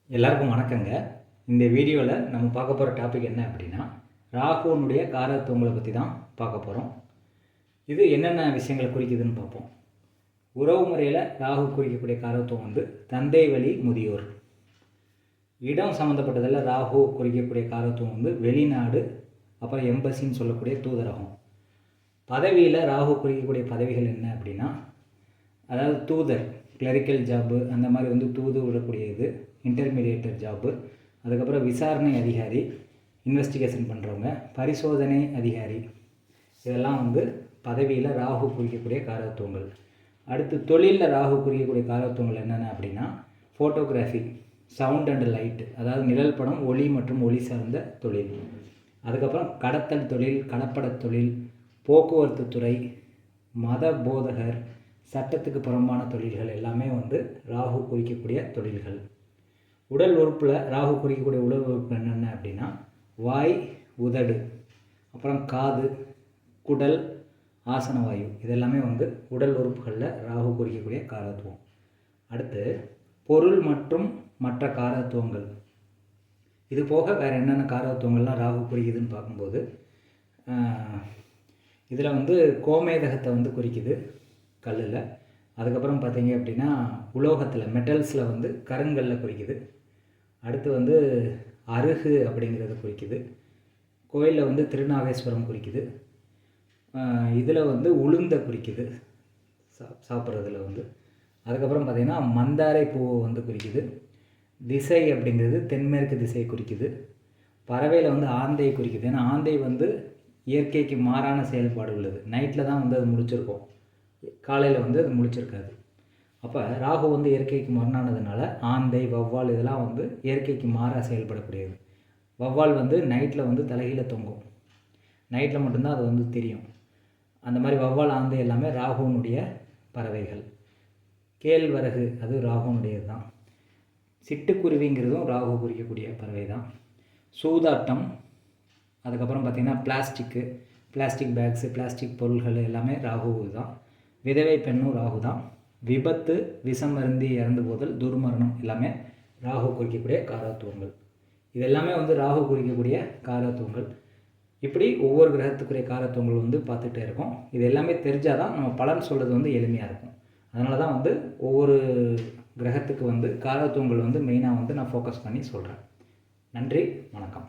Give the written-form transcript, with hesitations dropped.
எல்லாருக்கும் வணக்கங்க. இந்த வீடியோவில் நம்ம பார்க்க போகிற டாபிக் என்ன அப்படின்னா, ராகுனுடைய காரகத்துவங்களை பற்றி தான் பார்க்க போகிறோம். இது என்னென்ன விஷயங்களை குறிக்குதுன்னு பார்ப்போம். உறவு முறையில் ராகு குறிக்கக்கூடிய காரகத்துவம் வந்து தந்தை வழி முதியோர். இடம் சம்மந்தப்பட்டதில் ராகு குறிக்கக்கூடிய காரகத்துவம் வந்து வெளிநாடு, அப்புறம் எம்பசின்னு சொல்லக்கூடிய தூதரகம். பதவியில் ராகு குறிக்கக்கூடிய பதவிகள் என்ன அப்படின்னா, அதாவது தூதர், கிளரிக்கல் ஜாப்பு, அந்த மாதிரி வந்து தூது விடக்கூடிய இது, இன்டர்மீடியேட்டர் ஜாப்பு, அதுக்கப்புறம் விசாரணை அதிகாரி, இன்வெஸ்டிகேஷன் பண்ணுறவங்க, பரிசோதனை அதிகாரி, இதெல்லாம் வந்து பதவியில் ராகு குறிக்கக்கூடிய காரகத்துவங்கள். அடுத்து தொழிலில் ராகு குறிக்கக்கூடிய காரகத்துவங்கள் என்னென்ன அப்படின்னா, ஃபோட்டோகிராஃபி, சவுண்ட் அண்ட் லைட், அதாவது நிழல் படம், ஒளி மற்றும் ஒளி சார்ந்த தொழில். அதுக்கப்புறம் கடத்தல் தொழில், கடப்பட தொழில், போக்குவரத்து துறை, மத போதகர், சட்டத்துக்கு புறம்பான தொழில்கள் எல்லாமே வந்து ராகு குறிக்கக்கூடிய தொழில்கள். உடல் உறுப்பில் ராகு குறிக்கக்கூடிய உடல் உறுப்பு என்னென்ன அப்படின்னா, வாய், உதடு, அப்புறம் காது, குடல், ஆசனவாயு, இதெல்லாமே வந்து உடல் உறுப்புகளில் ராகு குறிக்கக்கூடிய காரகத்துவம். அடுத்து பொருள் மற்றும் மற்ற காரகத்துவங்கள். இது போக வேறு என்னென்ன காரகத்துவங்கள்லாம் ராகு குறிக்குதுன்னு பார்க்கும்போது, இதில் வந்து கோமேதகத்தை வந்து குறிக்குது கல்லில். அதுக்கப்புறம் பார்த்தீங்க அப்படின்னா உலோகத்தில், மெட்டல்ஸில் வந்து கருங்கல்ல குறிக்குது. அடுத்து வந்து அருகு அப்படிங்கிறத குறிக்குது. கோயிலில் வந்து திருநாகேஸ்வரம் குறிக்குது. இதில் வந்து உளுந்த குறிக்குது சாப்பிட்றதுல வந்து. அதுக்கப்புறம் பார்த்திங்கன்னா மந்தாரை பூவை வந்து குறிக்குது. திசை அப்படிங்கிறது தென்மேற்கு திசையை குறிக்குது. பறவையில் வந்து ஆந்தையை குறிக்குது. ஏன்னா ஆந்தை வந்து இயற்கைக்கு மாறான செயல்பாடு உள்ளது. நைட்டில் தான் வந்து அது முடிச்சிருக்கோம், காலையில் வந்து அது முழிச்சிருக்காது. அப்போ ராகு வந்து இயற்கைக்கு மரணானதுனால ஆந்தை, வௌவால் இதெல்லாம் வந்து இயற்கைக்கு மாறாக செயல்படக்கூடியது. வௌவால் வந்து நைட்டில் வந்து தலைகீழ தொங்கும், நைட்டில் மட்டும்தான் அது வந்து தெரியும். அந்த மாதிரி வௌவால், ஆந்தை எல்லாமே ராகுனுடைய பறவைகள். கேழ்வரகு அது ராகுனுடையது தான். சிட்டுக்குருவிங்கிறதும் ராகு குறிக்கக்கூடிய பறவை தான். சூதாட்டம், அதுக்கப்புறம் பார்த்திங்கன்னா பிளாஸ்டிக் பேக்ஸு, பிளாஸ்டிக் பொருள்கள் எல்லாமே ராகு தான். விதவை பெண்ணும் ராகு தான். விபத்து, விஷம் மருந்தி இறந்து போதல், துர்மரணம் எல்லாமே ராகு குறிக்கக்கூடிய காரகத்துவங்கள். இது எல்லாமே வந்து ராகு குறிக்கக்கூடிய காரகத்துவங்கள். இப்படி ஒவ்வொரு கிரகத்துக்குரிய காரகத்துவங்கள் வந்து பார்த்துட்டே இருக்கோம். இது எல்லாமே தெரிஞ்சால் தான் நம்ம பலன் சொல்கிறது வந்து எளிமையாக இருக்கும். அதனால தான் வந்து ஒவ்வொரு கிரகத்துக்கு வந்து காரகத்துவங்கள் வந்து மெயினாக வந்து நான் ஃபோக்கஸ் பண்ணி சொல்கிறேன். நன்றி, வணக்கம்.